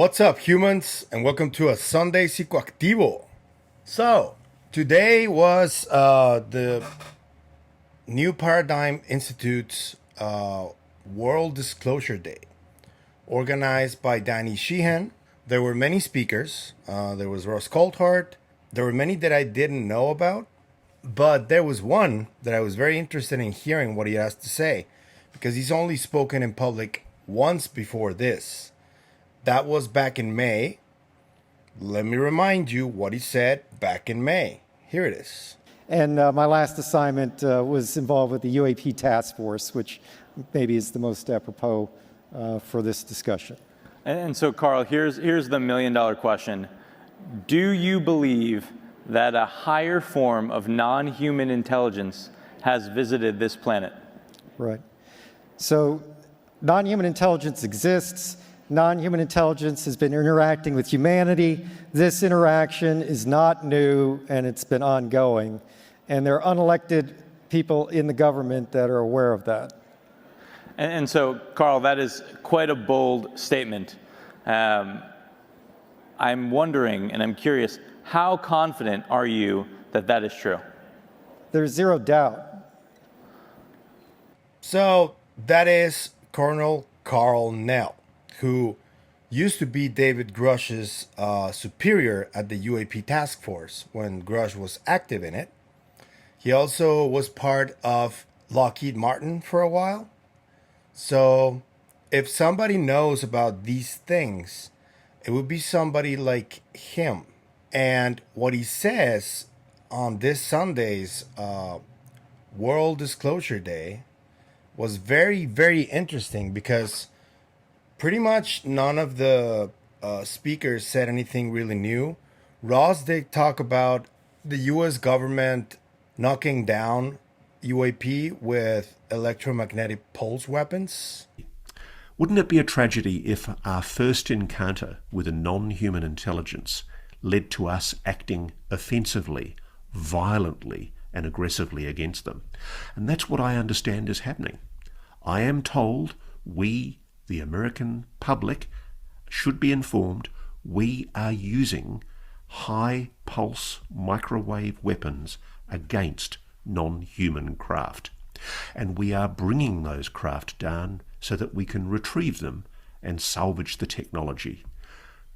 What's up, humans, and welcome to a Sunday Psicoactivo. So, today was the New Paradigm Institute's World Disclosure Day, organized by Danny Sheehan. There were many speakers. There was Coulthart. There were many that I didn't know about, but there was one that I was very interested in hearing what he has to say, because he's only spoken in public once before this. That was back in May. Let me remind you what he said back in May. Here it is. And my last assignment was involved with the UAP task force, which maybe is the most apropos for this discussion. And so, Karl, here's the million-dollar question. Do you believe that a higher form of non-human intelligence has visited this planet? Right. So non-human intelligence exists. Non-human intelligence has been interacting with humanity. This interaction is not new, and it's been ongoing. And there are unelected people in the government that are aware of that. And so, Karl, that is quite a bold statement. I'm wondering, and I'm curious, how confident are you that that is true? There's zero doubt. So, that is Colonel Karl Nell, who used to be David Grush's superior at the UAP task force when Grush was active in it. He also was part of Lockheed Martin for a while. So if somebody knows about these things, it would be somebody like him. And what he says on this Sunday's World Disclosure Day was very, very interesting, because pretty much none of the speakers said anything really new. Ross did talk about the U.S. government knocking down UAP with electromagnetic pulse weapons. Wouldn't it be a tragedy if our first encounter with a non-human intelligence led to us acting offensively, violently, and aggressively against them? And that's what I understand is happening. I am told we, the American public, should be informed we are using high pulse microwave weapons against non-human craft. And we are bringing those craft down so that we can retrieve them and salvage the technology.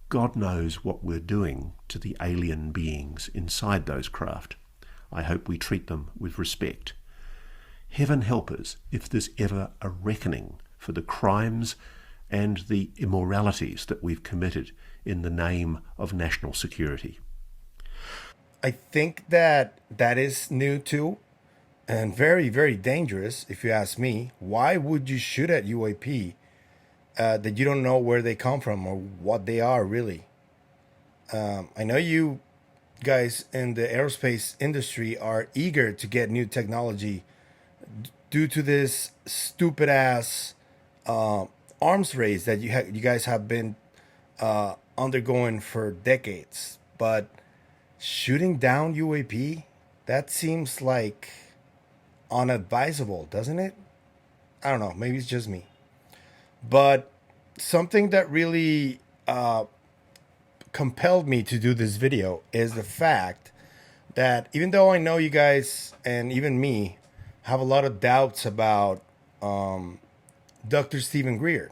God knows what we're doing to the alien beings inside those craft. I hope we treat them with respect. Heaven help us if there's ever a reckoning for the crimes and the immoralities that we've committed in the name of national security. I think that is new too, and very, very dangerous, if you ask me. Why would you shoot at UAP that you don't know where they come from or what they are really? I know you guys in the aerospace industry are eager to get new technology due to this stupid ass arms race that you guys have been undergoing for decades. But shooting down UAP, that seems like unadvisable, doesn't it? I don't know, maybe it's just me. But something that really compelled me to do this video is the fact that even though I know you guys and even me have a lot of doubts about Dr. Stephen Greer,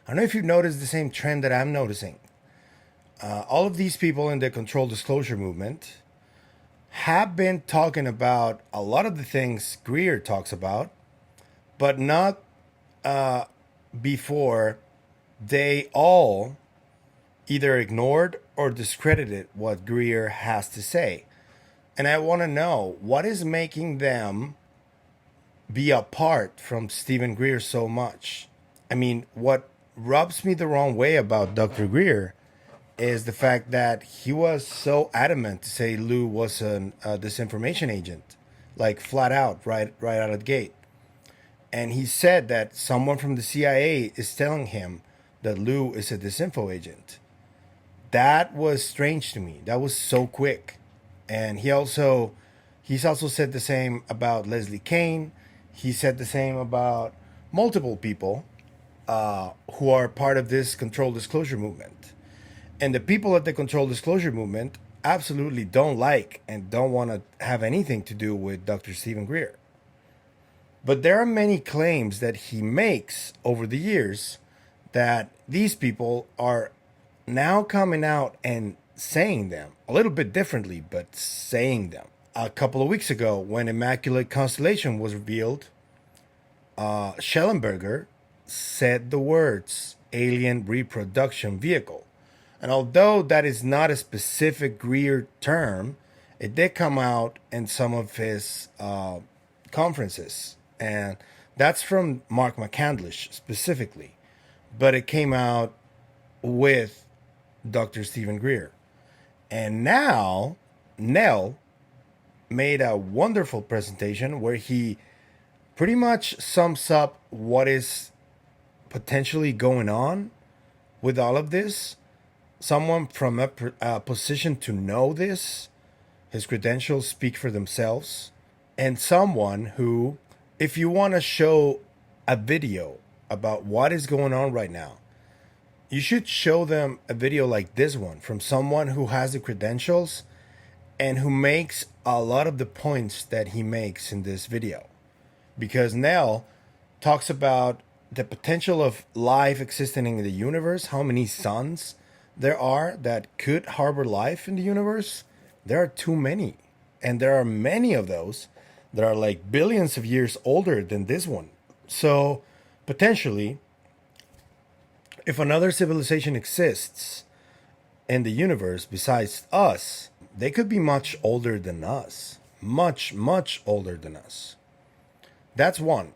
I don't know if you've noticed the same trend that I'm noticing. All of these people in the control disclosure movement have been talking about a lot of the things Greer talks about, but not before they all either ignored or discredited what Greer has to say. And I want to know, what is making them be apart from Stephen Greer so much? I mean, what rubs me the wrong way about Dr. Greer is the fact that he was so adamant to say Lou was a disinformation agent, like flat out, right out of the gate. And he said that someone from the CIA is telling him that Lou is a disinfo agent. That was strange to me. That was so quick. And he's also said the same about Leslie Kean. He said the same about multiple people. who are part of this controlled disclosure movement. And the people at the controlled disclosure movement absolutely don't like and don't want to have anything to do with Dr. Stephen Greer. But there are many claims that he makes over the years that these people are now coming out and saying them a little bit differently, but saying them. A couple of weeks ago, when Immaculate Constellation was revealed, Schellenberger said the words alien reproduction vehicle. And although that is not a specific Greer term, it did come out in some of his conferences. And that's from Mark McCandlish specifically. But it came out with Dr. Stephen Greer. And now, Nell made a wonderful presentation where he pretty much sums up what is potentially going on with all of this. Someone from a position to know this, his credentials speak for themselves, and someone who, if you want to show a video about what is going on right now, you should show them a video like this one from someone who has the credentials and who makes a lot of the points that he makes in this video. Because Nell talks about the potential of life existing in the universe, how many suns there are that could harbor life in the universe. There are too many. And there are many of those that are like billions of years older than this one. So potentially, if another civilization exists in the universe besides us, they could be much older than us. Much, much older than us. That's one.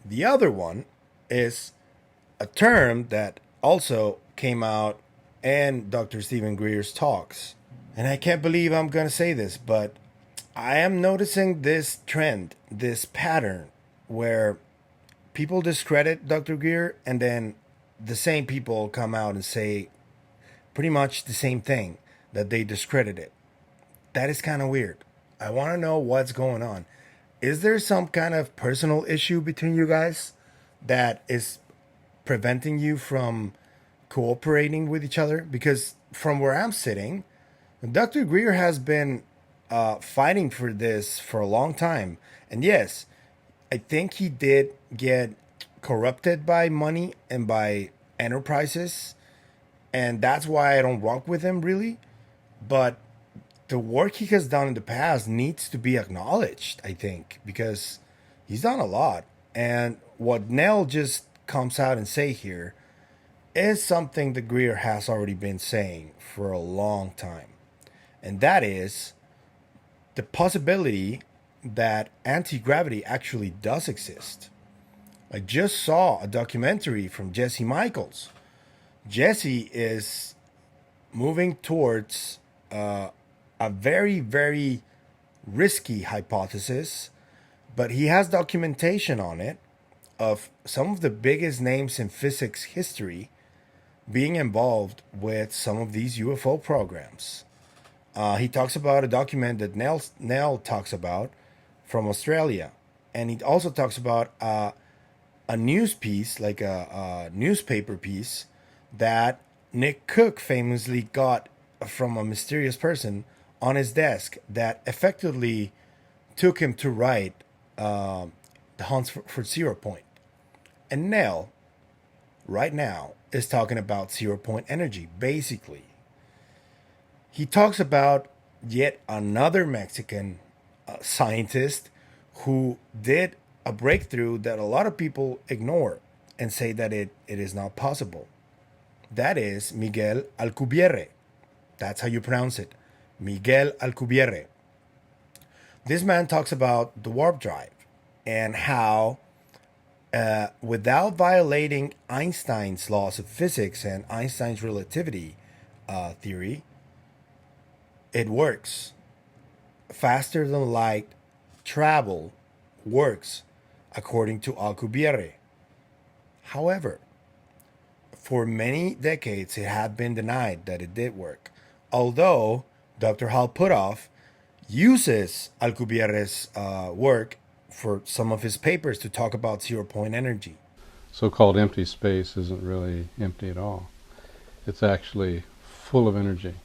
The other one is a term that also came out in Dr. Stephen Greer's talks. And I can't believe I'm going to say this, but I am noticing this trend, this pattern, where people discredit Dr. Greer and then the same people come out and say pretty much the same thing that they discredited. That is kind of weird. I want to know what's going on. Is there some kind of personal issue between you guys that is preventing you from cooperating with each other? Because from where I'm sitting, Dr. Greer has been fighting for this for a long time. And yes, I think he did get corrupted by money and by enterprises. And that's why I don't rock with him really. But the work he has done in the past needs to be acknowledged, I think, because he's done a lot. And what Nell just comes out and say here is something that Greer has already been saying for a long time. And that is the possibility that anti-gravity actually does exist. I just saw a documentary from Jesse Michels. Jesse is moving towards a very, very risky hypothesis, but he has documentation on it of some of the biggest names in physics history being involved with some of these UFO programs. He talks about a document that Nell talks about from Australia. And he also talks about a news piece, like a newspaper piece, that Nick Cook famously got from a mysterious person on his desk that effectively took him to write The Hunt for Zero Point. And Nell, right now, is talking about zero point energy, basically. He talks about yet another Mexican scientist who did a breakthrough that a lot of people ignore and say that it is not possible. That is Miguel Alcubierre. That's how you pronounce it. Miguel Alcubierre. This man talks about the warp drive and how without violating Einstein's laws of physics and Einstein's relativity theory, it works. Faster than light travel works according to Alcubierre. However, for many decades it had been denied that it did work. Although Dr. Hal Puthoff uses Alcubierre's work for some of his papers to talk about zero point energy. so-called empty space isn't really empty at all. It's actually full of energy.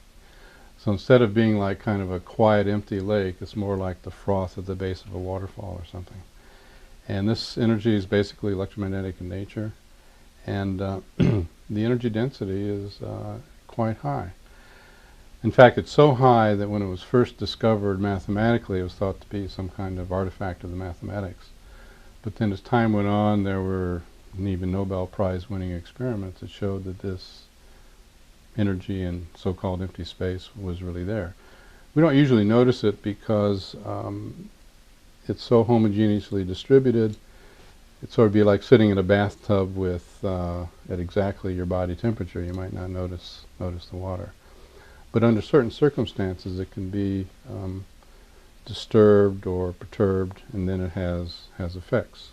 So instead of being like kind of a quiet, empty lake, it's more like the froth at the base of a waterfall or something. And this energy is basically electromagnetic in nature, and the energy density is quite high. In fact, it's so high that when it was first discovered mathematically, it was thought to be some kind of artifact of the mathematics. But then as time went on, there were even Nobel Prize winning experiments that showed that this energy in so-called empty space was really there. We don't usually notice it because it's so homogeneously distributed. It'd sort of be like sitting in a bathtub with at exactly your body temperature. You might not notice the water. But under certain circumstances, it can be disturbed or perturbed, and then it has effects.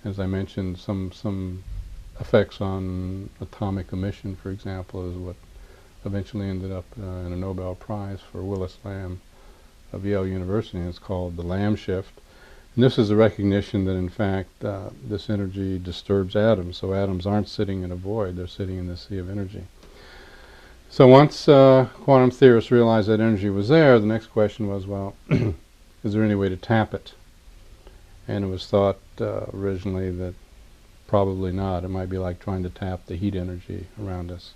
As I mentioned, some effects on atomic emission, for example, is what eventually ended up in a Nobel Prize for Willis Lamb of Yale University, and it's called the Lamb shift. And this is a recognition that, in fact, this energy disturbs atoms, so atoms aren't sitting in a void, they're sitting in the sea of energy. So once quantum theorists realized that energy was there, the next question was, well, is there any way to tap it? And it was thought originally that probably not. It might be like trying to tap the heat energy around us.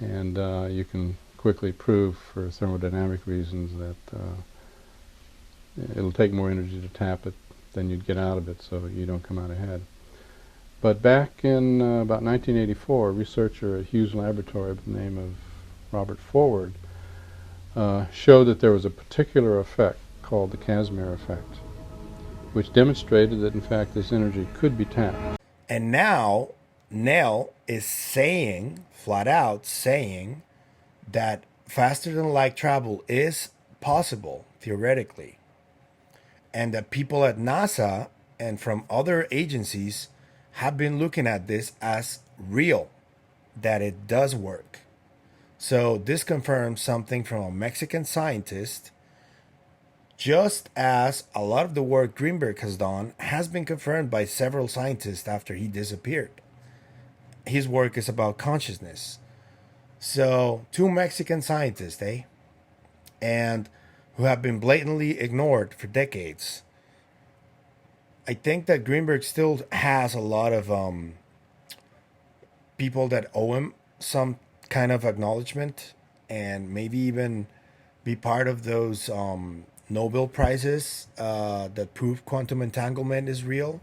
And you can quickly prove for thermodynamic reasons that it'll take more energy to tap it than you'd get out of it, so you don't come out ahead. But back in about 1984, a researcher at Hughes Laboratory by the name of Robert Forward showed that there was a particular effect called the Casimir effect, which demonstrated that in fact this energy could be tapped. And now Nell is saying, flat out saying, that faster than light travel is possible, theoretically. And that people at NASA and from other agencies have been looking at this as real, that it does work. So this confirms something from a Mexican scientist, just as a lot of the work Grinberg has done has been confirmed by several scientists after he disappeared. His work is about consciousness. So, two Mexican scientists, and who have been blatantly ignored for decades. I think that Grinberg still has a lot of people that owe him some kind of acknowledgement, and maybe even be part of those Nobel Prizes that prove quantum entanglement is real.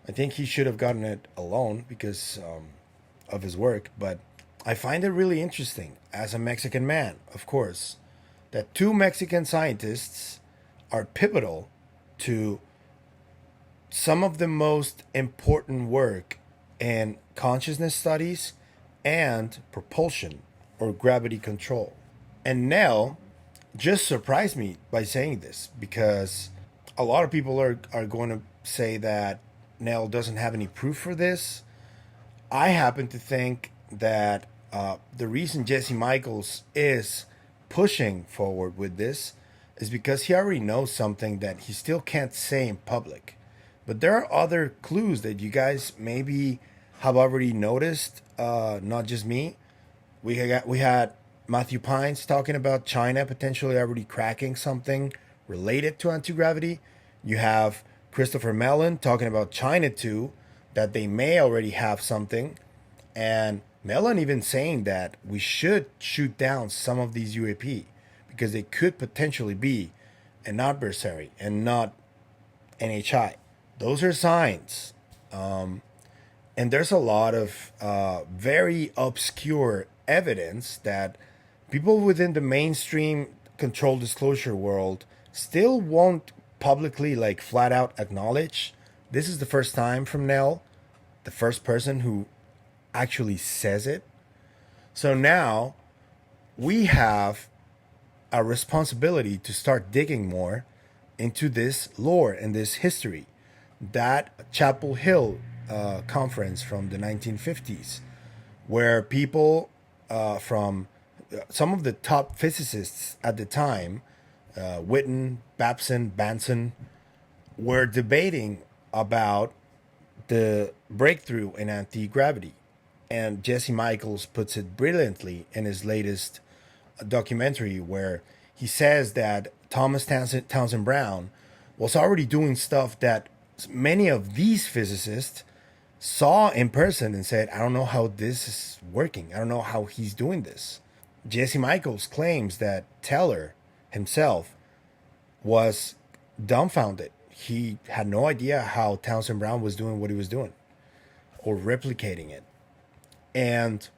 I think he should have gotten it alone because of his work, but I find it really interesting, as a Mexican man, of course, that two Mexican scientists are pivotal to some of the most important work in consciousness studies and propulsion or gravity control. And Nell just surprised me by saying this, because a lot of people are going to say that Nell doesn't have any proof for this. I happen to think that the reason Jesse Michels is pushing forward with this is because he already knows something that he still can't say in public. But there are other clues that you guys maybe have already noticed, not just me. We had Matthew Pines talking about China potentially already cracking something related to anti-gravity. You have Christopher Mellon talking about China too, that they may already have something. And Mellon even saying that we should shoot down some of these UAP because they could potentially be an adversary and not NHI. Those are signs. And there's a lot of very obscure evidence that people within the mainstream control disclosure world still won't publicly, like, flat out acknowledge. This is the first time from Nell, the first person who actually says it. So now we have a responsibility to start digging more into this lore and this history. That Chapel Hill conference from the 1950s, where people from some of the top physicists at the time, Witten, Babson, Banson, were debating about the breakthrough in anti-gravity. And Jesse Michels puts it brilliantly in his latest documentary, where he says that Thomas Townsend Brown was already doing stuff that many of these physicists saw in person and said, I don't know how this is working. I don't know how he's doing this. Jesse Michels claims that Teller himself was dumbfounded. He had no idea how Townsend Brown was doing what he was doing or replicating it. And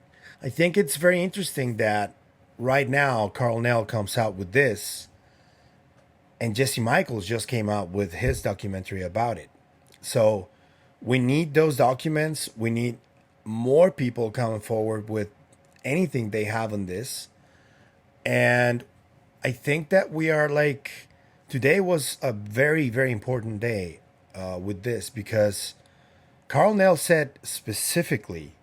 I think it's very interesting that right now Karl Nell comes out with this, and Jesse Michels just came out with his documentary about it. So we need those documents. We need more people coming forward with anything they have on this. And I think that we are like, today was a very, very important day with this, because Karl Nell said specifically,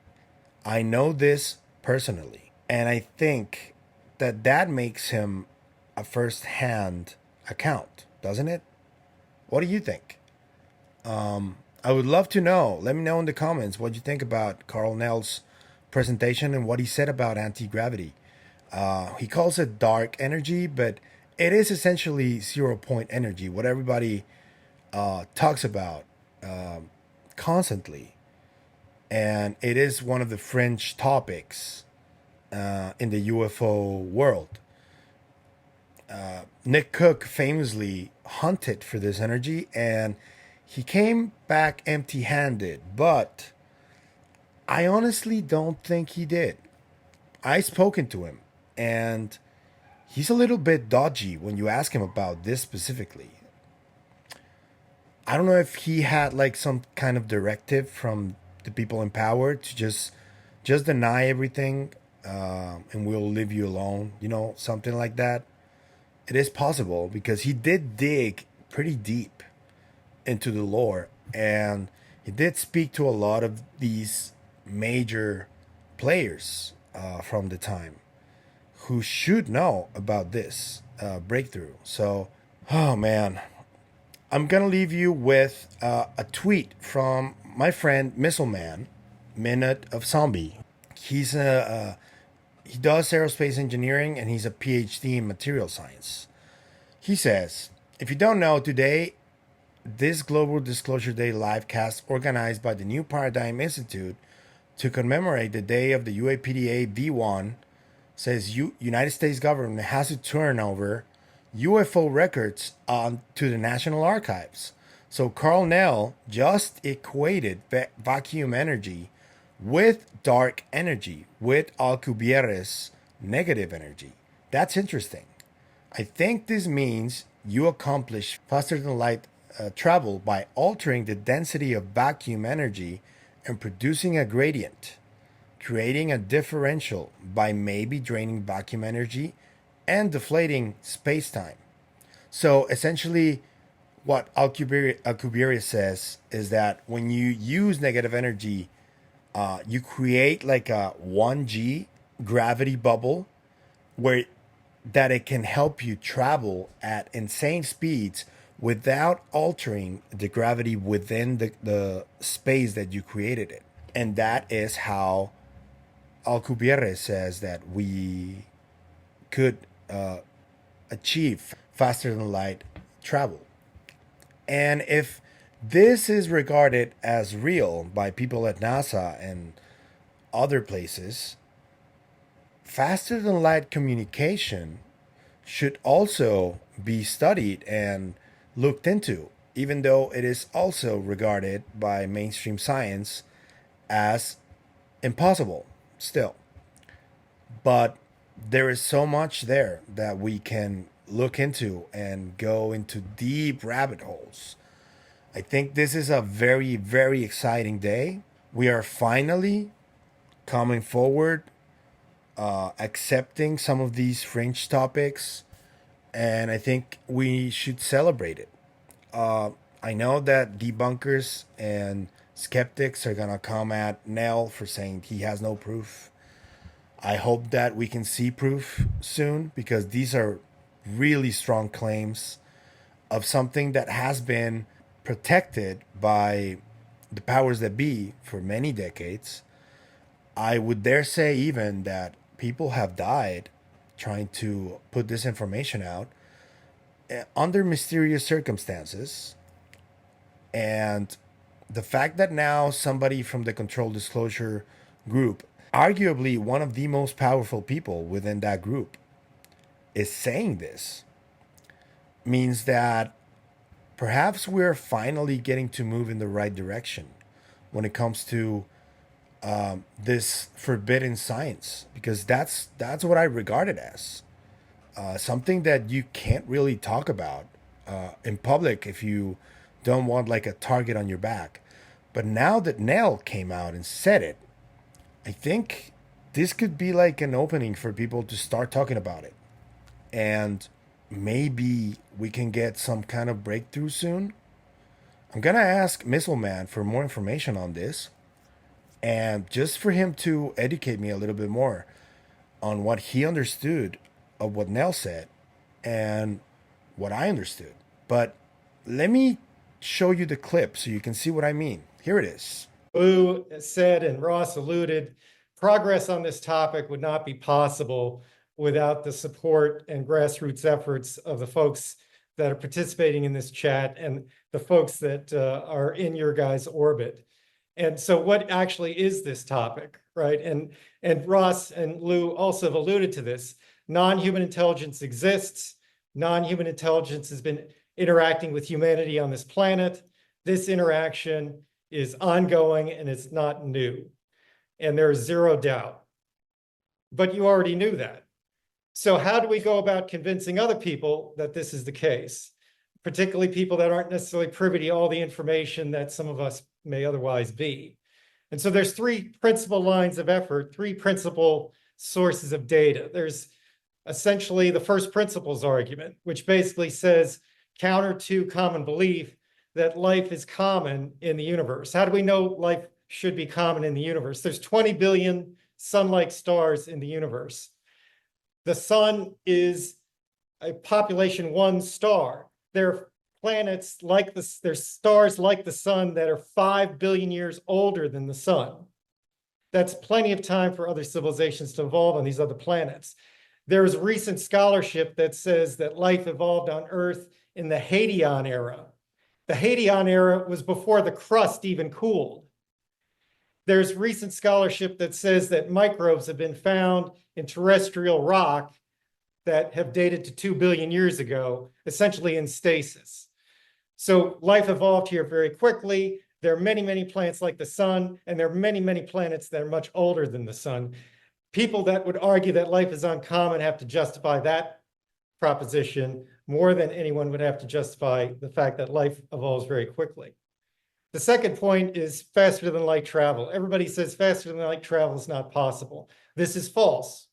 I know this personally. And I think that that makes him a first-hand account, doesn't it? What do you think? I would love to know. Let me know in the comments what you think about Karl Nell's presentation and what he said about anti-gravity. He calls it dark energy, but it is essentially 0-point energy, what everybody talks about constantly. And it is one of the fringe topics in the UFO world. Nick Cook famously hunted for this energy, and he came back empty-handed, but I honestly don't think he did. I've spoken to him, and he's a little bit dodgy when you ask him about this specifically. I don't know if he had like some kind of directive from the people in power to just deny everything, and we'll leave you alone, something like that. It is possible, because he did dig pretty deep into the lore, and he did speak to a lot of these major players from the time who should know about this breakthrough. So, oh man, I'm gonna leave you with a tweet from my friend Missile Man, Minute of Zombie. He does aerospace engineering, and he's a PhD in material science. He says, if you don't know, today, this Global Disclosure Day live cast organized by the New Paradigm Institute to commemorate the day of the UAPDA V1 says United States government has to turn over UFO records to the National Archives. So Karl Nell just equated vacuum energy with dark energy, with Alcubierre's negative energy. That's interesting. I think this means you accomplish faster than light travel by altering the density of vacuum energy and producing a gradient, creating a differential by maybe draining vacuum energy and deflating space-time. So essentially, what Alcubierre says is that when you use negative energy, you create like a 1G gravity bubble where that it can help you travel at insane speeds without altering the gravity within the space that you created it. And that is how Alcubierre says that we could achieve faster than light travel. And if this is regarded as real by people at NASA and other places, faster than light communication should also be studied and looked into, even though it is also regarded by mainstream science as impossible still. But there is so much there that we can look into and go into deep rabbit holes. I think this is a very, very exciting day. We are finally coming forward, accepting some of these fringe topics, and I think we should celebrate it. I know that debunkers and skeptics are gonna come at Nell for saying he has no proof. I hope that we can see proof soon, because these are really strong claims of something that has been protected by the powers that be for many decades. I would dare say even that people have died trying to put this information out under mysterious circumstances. And the fact that now somebody from the control disclosure group, arguably one of the most powerful people within that group, is saying this means that perhaps we're finally getting to move in the right direction when it comes to this forbidden science, because that's what I regard it as, something that you can't really talk about in public if you don't want like a target on your back. But now that Nell came out and said it, I think this could be like an opening for people to start talking about it. And maybe we can get some kind of breakthrough soon. I'm going to ask Missile Man for more information on this, and just for him to educate me a little bit more on what he understood of what Nell said and what I understood. But let me show you the clip so you can see what I mean. Here it is. Lou said, and Ross alluded, progress on this topic would not be possible without the support and grassroots efforts of the folks that are participating in this chat and the folks that are in your guys' orbit. And so what actually is this topic, right? And Ross and Lou also have alluded to this. Non-human intelligence exists. Non-human intelligence has been interacting with humanity on this planet. This interaction is ongoing and it's not new. And there is zero doubt. But you already knew that. So how do we go about convincing other people that this is the case? Particularly people that aren't necessarily privy to all the information that some of us may otherwise be. And so there's three principal lines of effort, three principal sources of data. There's essentially the first principles argument, which basically says, counter to common belief, that life is common in the universe. How do we know life should be common in the universe? There's 20 billion sun-like stars in the universe. The sun is a population 1 star. There are planets like this, there's stars like the sun that are 5 billion years older than the sun. That's plenty of time for other civilizations to evolve on these other planets. There is recent scholarship that says that life evolved on Earth in the Hadean era. The Hadean era was before the crust even cooled. There's recent scholarship that says that microbes have been found in terrestrial rock that have dated to 2 billion years ago, essentially in stasis. So life evolved here very quickly. There are many, many planets like the sun, and there are many, many planets that are much older than the sun. People that would argue that life is uncommon have to justify that proposition more than anyone would have to justify the fact that life evolves very quickly. The second point is faster than light travel. Everybody says faster than light travel is not possible. This is false.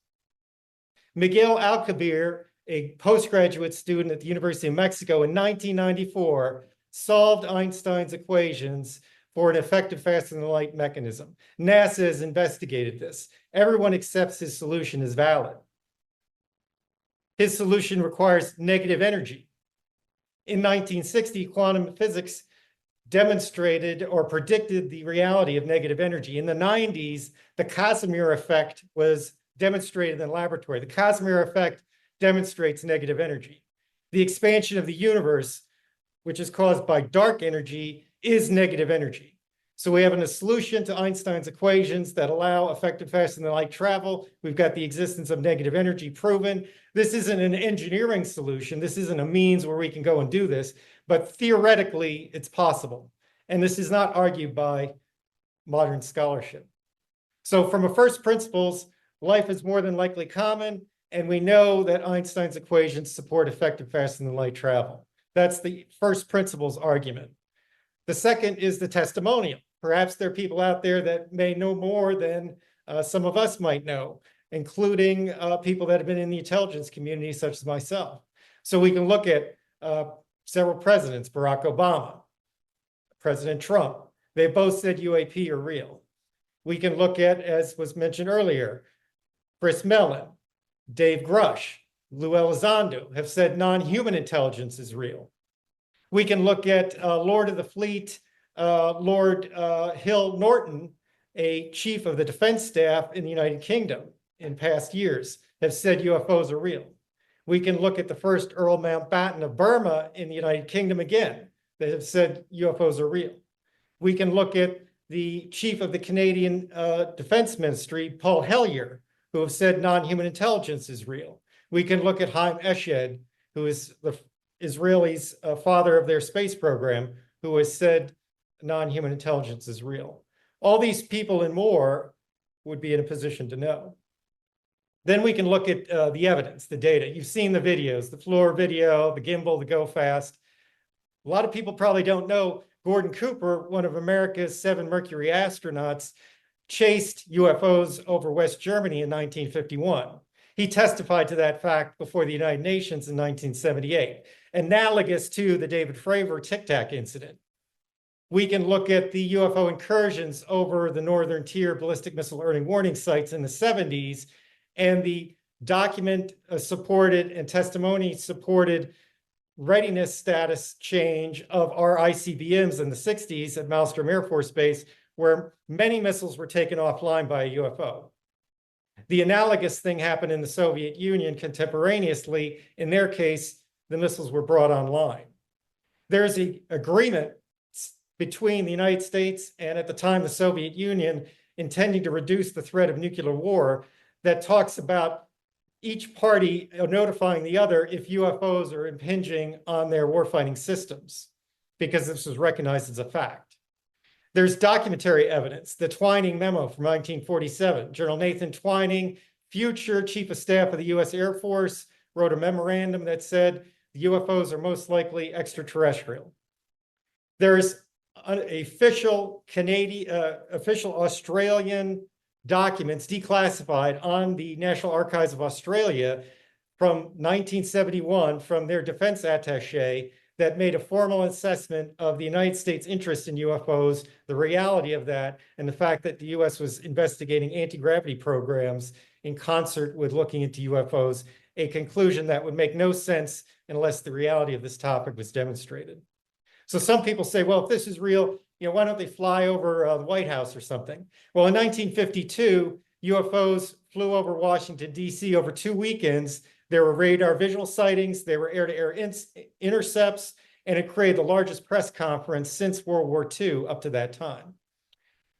Miguel Alcubierre, a postgraduate student at the University of Mexico in 1994, solved Einstein's equations for an effective faster than light mechanism. NASA has investigated this. Everyone accepts his solution as valid. His solution requires negative energy. In 1960, quantum physics demonstrated or predicted the reality of negative energy. In the 90s, the Casimir effect was demonstrated in the laboratory. The Casimir effect demonstrates negative energy. The expansion of the universe, which is caused by dark energy, is negative energy. So we have a solution to Einstein's equations that allow effective faster than light travel. We've got the existence of negative energy proven. This isn't an engineering solution. This isn't a means where we can go and do this, but theoretically it's possible. And this is not argued by modern scholarship. So from a first principles, life is more than likely common, and we know that Einstein's equations support effective faster than light travel. That's the first principles argument. The second is the testimonial. Perhaps there are people out there that may know more than some of us might know, including people that have been in the intelligence community, such as myself. So we can look at several presidents, Barack Obama, President Trump. They both said UAP are real. We can look at, as was mentioned earlier, Chris Mellon, Dave Grush, Lou Elizondo have said non-human intelligence is real. We can look at Lord of the Fleet, Lord Hill Norton, a chief of the defense staff in the United Kingdom in past years, have said UFOs are real. We can look at the first Earl Mountbatten of Burma in the United Kingdom again, that have said UFOs are real. We can look at the chief of the Canadian Defense Ministry, Paul Hellyer, who have said non-human intelligence is real. We can look at Chaim Eshed, who is the Israelis' father of their space program, who has said non-human intelligence is real. All these people and more would be in a position to know. Then we can look at the evidence, the data. You've seen the videos, the FLOR video, the gimbal, the go fast. A lot of people probably don't know Gordon Cooper, one of America's 7 Mercury astronauts, chased UFOs over West Germany in 1951. He testified to that fact before the United Nations in 1978, analogous to the David Fravor Tic Tac incident. We can look at the UFO incursions over the Northern Tier ballistic missile early warning sites in the 70s and the document supported and testimony supported readiness status change of our ICBMs in the 60s at Malmstrom Air Force Base, where many missiles were taken offline by a UFO. The analogous thing happened in the Soviet Union contemporaneously. In their case, the missiles were brought online. There's an agreement between the United States and, at the time, the Soviet Union, intending to reduce the threat of nuclear war, that talks about each party notifying the other if UFOs are impinging on their warfighting systems, because this was recognized as a fact. There's documentary evidence, the Twining memo from 1947. General Nathan Twining, future Chief of Staff of the U.S. Air Force, wrote a memorandum that said the UFOs are most likely extraterrestrial. There's official Australian documents declassified on the National Archives of Australia from 1971 from their defense attaché that made a formal assessment of the United States' interest in UFOs, the reality of that, and the fact that the US was investigating anti-gravity programs in concert with looking into UFOs, a conclusion that would make no sense unless the reality of this topic was demonstrated. So some people say, well, if this is real, why don't they fly over the White House or something? Well, in 1952, UFOs flew over Washington, D.C. over 2 weekends. There were radar visual sightings, there were air-to-air intercepts, and it created the largest press conference since World War II up to that time.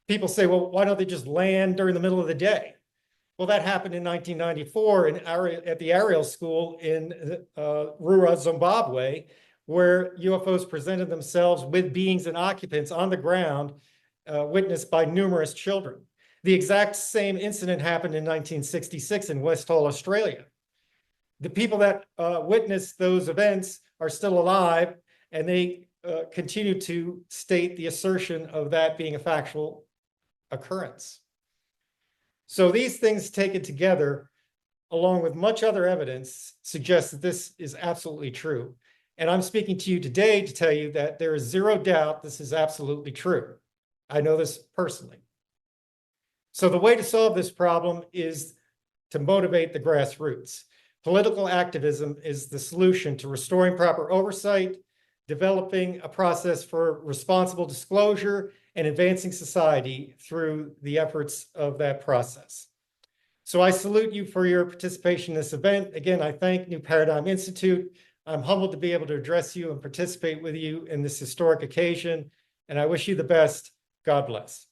People say, well, why don't they just land during the middle of the day? Well, that happened in 1994 at the Ariel School in Rura, Zimbabwe, where UFOs presented themselves with beings and occupants on the ground, witnessed by numerous children. The exact same incident happened in 1966 in Westall, Australia. The people that witnessed those events are still alive, and they continue to state the assertion of that being a factual occurrence. So these things taken together, along with much other evidence, suggest that this is absolutely true. And I'm speaking to you today to tell you that there is zero doubt this is absolutely true. I know this personally. So the way to solve this problem is to motivate the grassroots. Political activism is the solution to restoring proper oversight, developing a process for responsible disclosure, and advancing society through the efforts of that process. So I salute you for your participation in this event. Again, I thank New Paradigm Institute. I'm humbled to be able to address you and participate with you in this historic occasion, and I wish you the best. God bless.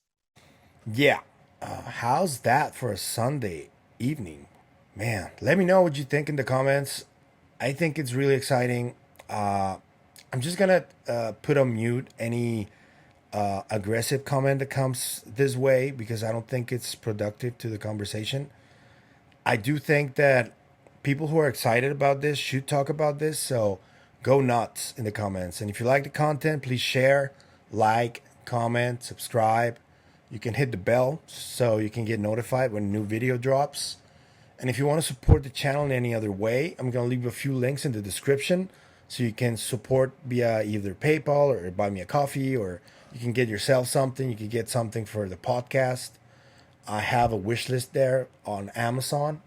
Yeah. How's that for a Sunday evening? Man, let me know what you think in the comments. I think it's really exciting. I'm just going to put on mute any aggressive comment that comes this way because I don't think it's productive to the conversation. I do think that people who are excited about this should talk about this, so go nuts in the comments. And if you like the content, please share, like, comment, subscribe. You can hit the bell so you can get notified when a new video drops. And if you want to support the channel in any other way, I'm going to leave a few links in the description so you can support via either PayPal or buy me a coffee, or you can get yourself something. You can get something for the podcast. I have a wish list there on Amazon.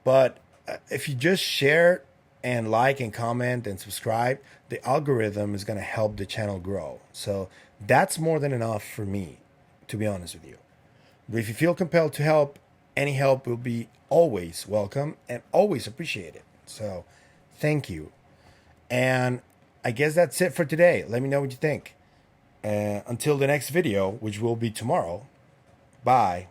But if you just share and like and comment and subscribe, the algorithm is going to help the channel grow. So that's more than enough for me, to be honest with you. But if you feel compelled to help, any help will be always welcome and always appreciated. So thank you. And I guess that's it for today. Let me know what you think. Until the next video, which will be tomorrow. Bye.